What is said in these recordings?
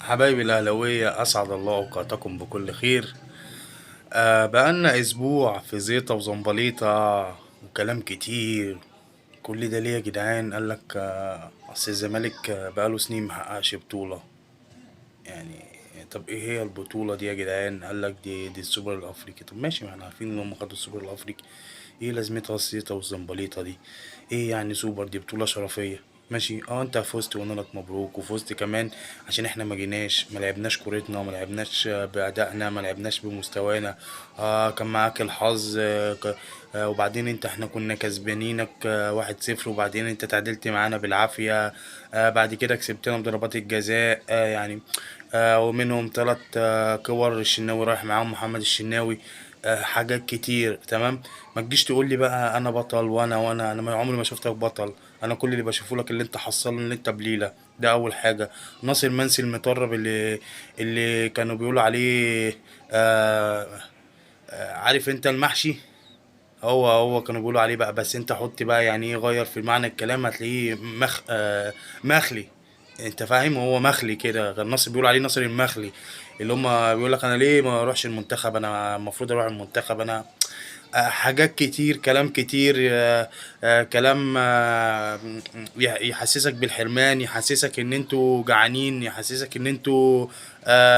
حبايبي الأهلاوية، أسعد الله أوقاتكم بكل خير. بقالنا أسبوع في زيطة وزنبليطة وكلام كتير. كل ده ليه يا جدعان؟ قالك أصل الزمالك بقاله سنين محققش بطولة. يعني طب إيه هي البطولة دي يا جدعان؟ قالك دي السوبر الأفريقي. طب ماشي، ما احنا عارفين إن هم خدوا السوبر الأفريقي. إيه لازمتها الزيطة والزنبليطة دي؟ إيه يعني سوبر؟ دي بطولة شرفية. ماشي، انت فزت وقلنا لك مبروك، وفزت كمان عشان احنا ما جيناش، ما لعبناش كورتنا، ما لعبناش بأدائنا، ما لعبناش بمستوانا. كان معاك الحظ. وبعدين احنا كنا كسبانينك 1-0، وبعدين انت تعادلت معانا بالعافية. بعد كده كسبتنا بضربات الجزاء، يعني ومنهم 3 كور الشناوي رايح معاهم محمد الشناوي. حاجات كتير. تمام. ما تجيش تقول لي بقى انا بطل، وانا عمري ما شفتك بطل. انا كل اللي بشوفه لك اللي انت حصله، اللي انت بليله. ده اول حاجه. ناصر منسي المطرب اللي كانوا بيقولوا عليه آه عارف انت المحشي. هو كانوا بيقولوا عليه بقى، بس انت حط بقى يعني ايه، غير في معنى الكلام هتلاقيه مخلي. انت فاهم؟ هو مخلي كده. غير ناصر بيقول عليه ناصر المخلي. اللي هم بيقول لك انا ليه ما اروحش المنتخب، انا المفروض اروح المنتخب انا. حاجات كتير، كلام كتير. كلام يحسسك بالحرمان، يحسسك ان انتوا جعانين، يحسسك ان انتوا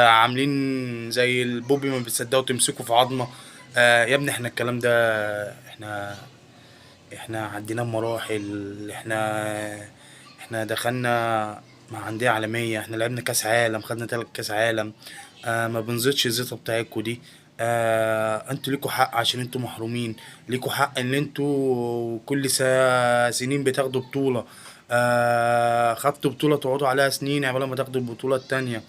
عاملين زي البوبي ما بتصدقوا تمسكوا في عظمه. يا ابني احنا الكلام ده، احنا عدينا بمراحل. احنا دخلنا مع أندية عالمية، احنا لعبنا كأس عالم، خدنا 3 كأس عالم. ما بنزيدش الزيطة بتاعتكوا دي. انتوا ليكوا حق عشان انتوا محرومين. ليكوا حق ان انتوا كل سنين بتاخدوا بطولة. خدتوا بطولة تقعدوا عليها سنين عبال ما تاخدوا البطولة التانية.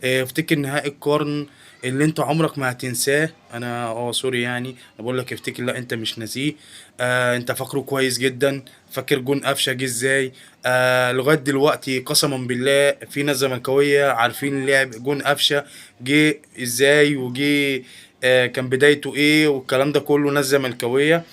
افتكر نهائي القرن اللي انت عمرك ما هتنساه. انا سوري يعني، انا بقول لك افتكر، لا انت مش ناسيه. انت فاكره كويس جدا. فاكر جون قفشه جه ازاي؟ لغايه دلوقتي قسما بالله في ناس زملكاويه عارفين لعب جون قفشه جه ازاي، وجه كان بدايته ايه، والكلام ده كله ناس زملكاويه.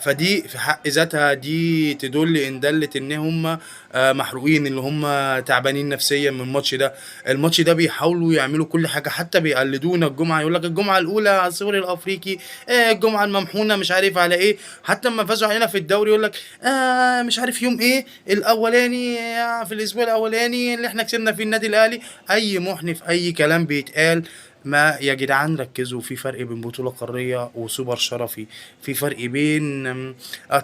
فدي في حق ذاتها دي تدل ان دلت ان هم محروقين، اللي هم تعبانين نفسيا من الماتش ده. الماتش ده بيحاولوا يعملوا كل حاجه، حتى بيقلدونا الجمعه، يقول لك الجمعه الاولى على السور الافريقي، الجمعه الممحونه مش عارف على ايه. حتى اما فازوا علينا في الدوري يقول لك مش عارف يوم ايه الاولاني، في الاسبوع الاولاني اللي احنا كسبنا فيه النادي الاهلي. اي محنف، اي كلام بيتقال. ما يا جدعان ركزوا، في فرق بين بطولة قارية وسوبر شرفي. في فرق بين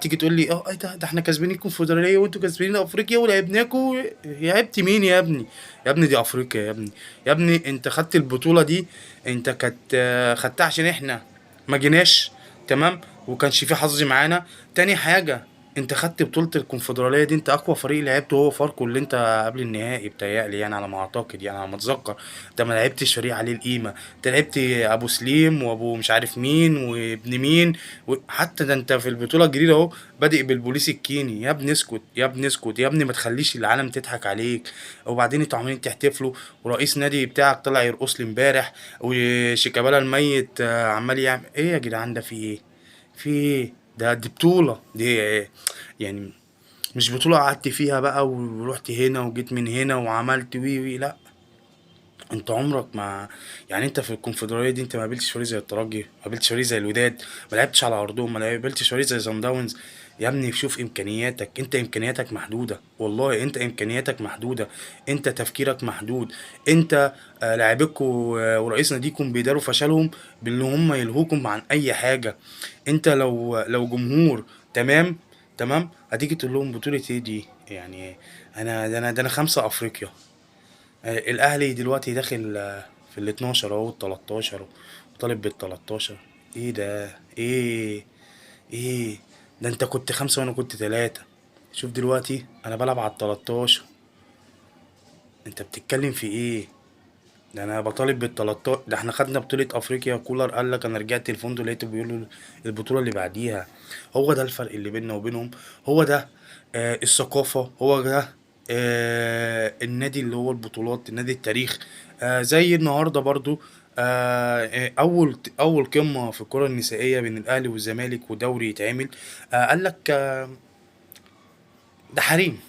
تيجي تقول لي ايه ده احنا كسبانين الكونفدرالية وانتوا كسبانين افريقيا ولعبناكوا. لعبت مين يا ابني؟ يا ابني دي افريقيا يا ابني. يا ابني انت خدت البطولة دي. انت كانت خدتها عشان احنا ما جيناش. تمام. وكانش في حظ معانا. تاني حاجة، انت خدت بطولة الكونفدرالية دي، انت اقوى فريق لعبته هو فاركو اللي انت قبل النهائي بتهيألي، يعني على ما اعتقد، يعني على ما اتذكر. انت ما لعبتش فريق عليه القيمة. انت لعبت ابو سليم وابو مش عارف مين وابن مين. حتى ده انت في البطولة الجديدة اهو بادئ بالبوليس الكيني. يا ابني اسكت، يا ابني اسكت، يا ابني ما تخليش العالم تضحك عليك. وبعدين انتوا عمالين تحتفلوا، ورئيس نادي بتاعك طلع يرقص لي امبارح، وشيكابالا الميت عمال يعمل ايه يا جدعان؟ ده في ايه؟ في ايه؟ دي بطولة دي يعني. مش بطولة قعدت فيها بقى ورحت هنا وجيت من هنا وعملت وي وي، لا. انت عمرك ما، يعني انت في الكونفدرالية دي انت ما قابلتش فريق زي الترجي، ما قابلتش فريق زي الوداد، ما لعبتش على ارضهم، ما قابلتش فريق زي سان داونز. يا ابني شوف امكانياتك، انت امكانياتك محدودة، والله انت امكانياتك محدودة. انت تفكيرك محدود. انت لاعبكوا ورئيس ناديكم بيداروا فشلهم بان هم يلهوكم عن اي حاجة. انت لو جمهور، تمام، تمام، هتيجي تقول لهم بطولة ايه دي يعني؟ ده انا 5 افريقيا. الاهلي دلوقتي داخل في ال 12 اهو، ال 13، وطالب بال 13. ايه ده؟ ايه ده؟ انت كنت 5 وانا كنت 3. شوف دلوقتي انا بلعب على ال 13. انت بتتكلم في ايه؟ ده انا بطالب بال 13. ده احنا خدنا بطولة افريقيا، كولر قال لك انا رجعت الفندق لقيته بيقولوا البطولة اللي بعديها. هو ده الفرق اللي بيننا وبينهم. هو ده الثقافة. هو ده النادي اللي هو البطولات، النادي التاريخ. زي النهارده برضو اول قمة في الكرة النسائية بين الاهلي والزمالك ودوري يتعمل. قال لك ده حريم.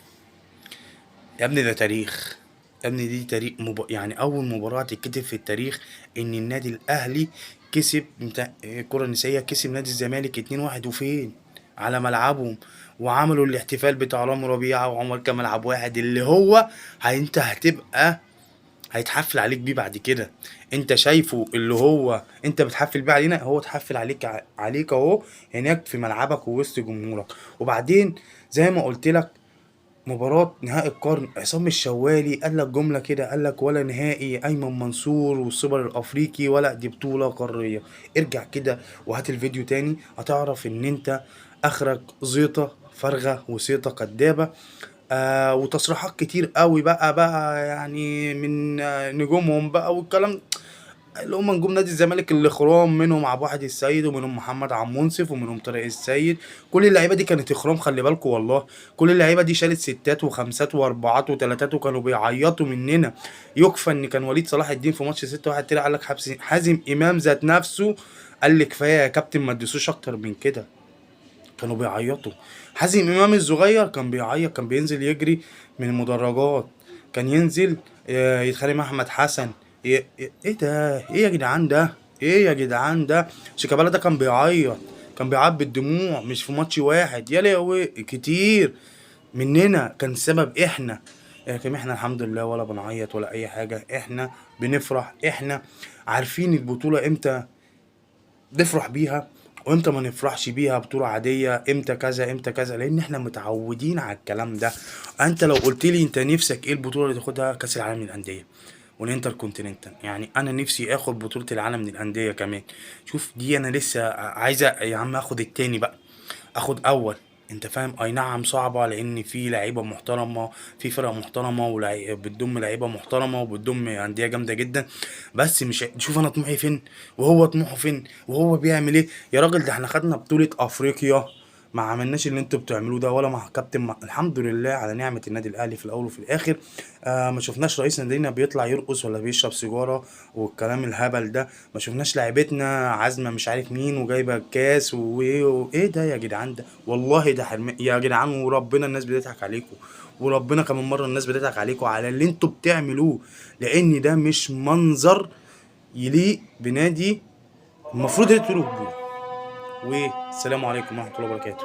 يا ابني ده تاريخ. يا ابني دي تاريخ يعني اول مباراة هتتكتب في التاريخ ان النادي الاهلي كسب بتاع الكرة النسائية، كسب نادي الزمالك 2-1 وفين؟ على ملعبهم. وعملوا الاحتفال بتاع رامي ربيعة وعمر كمال عبد الواحد اللي هو انت هتبقى هيتحفل عليك بيه بعد كده. انت شايفه اللي هو انت بتحفل بيه علينا، هو اتحفل عليك عليك اهو هناك في ملعبك ووسط جمهورك. وبعدين زي ما قلت لك، مباراة نهائي القرن، عصام الشوالي قال لك جملة كده، قال لك ولا نهائي أيمن منصور والسوبر الأفريقي، ولا دي بطولة قارية. ارجع كده وهات الفيديو تاني، هتعرف إن أنت آخرك زيطة فارغة وزيطة كدابة. وتصريحات كتير قوي بقى يعني من نجومهم بقى والكلام، اللي هم نجوم نادي الزمالك اللي خرام، منهم عبد الواحد السيد ومنهم محمد عبد المنصف ومنهم طارق السيد. كل اللعيبه دي كانت اخرام، خلي بالكم والله. كل اللعيبه دي شالت ستات وخمسات واربعات وتلاتات وكانوا بيعيطوا مننا. يكفى ان كان وليد صلاح الدين في ماتش 6-1 طلع قال لك حازم امام ذات نفسه قال لي كفايه يا كابتن ما تدوسوش اكتر من كده. كانوا بيعيطوا. حازم امام الصغير كان بيعيط، كان بينزل يجري من المدرجات، كان ينزل يتخانق مع احمد حسن. ايه ده؟ ايه يا جدعان ده؟ ايه يا جدعان ده؟ شيكابالا ده كان بيعيط، كان بيعيط بالدموع، مش في ماتش واحد يا لهوي كتير مننا كان السبب احنا. لكن احنا الحمد لله ولا بنعيط ولا اي حاجه، احنا بنفرح، احنا عارفين البطوله امتى نفرح بيها وامتى ما نفرحش بيها، بطولة عادية امتى كذا امتى كذا، لان احنا متعودين على الكلام ده. انت لو قلت لي انت نفسك ايه البطولة اللي تاخدها، كاس العالم للاندية والانتر كونتيننتال. يعني انا نفسي اخد بطولة العالم للاندية كمان. شوف دي انا لسه عايزة يا عم اخد التاني بقى، اخد اول. انت فاهم؟ اي نعم صعبة لان في لعيبة محترمة، في فرق محترمة بتضم لعيبة محترمة وبتضم اندية جامدة جدا. بس مش شوف انا طموحي فين وهو طموحه فين وهو بيعمل ايه. يا راجل ده احنا خدنا بطولة افريقيا، ما عملناش اللي انتوا بتعملوه ده ولا مع كابتن الحمد لله على نعمة النادي الاهلي في الاول وفي الاخر. ما شفناش رئيس نادينا بيطلع يرقص ولا بيشرب سيجارة والكلام الهبل ده. ما شفناش لعيبتنا عازمة مش عارف مين وجايبة الكاس وايه ده يا جدعان ده؟ والله ده حرمان يا جدعان، وربنا الناس بتضحك عليكم، وربنا كمان مرة الناس بتضحك عليكم على اللي انتوا بتعملوه، لان ده مش منظر يليق بنادي المفروض انتوا تروحوا بيه. والسلام عليكم ورحمة الله وبركاته.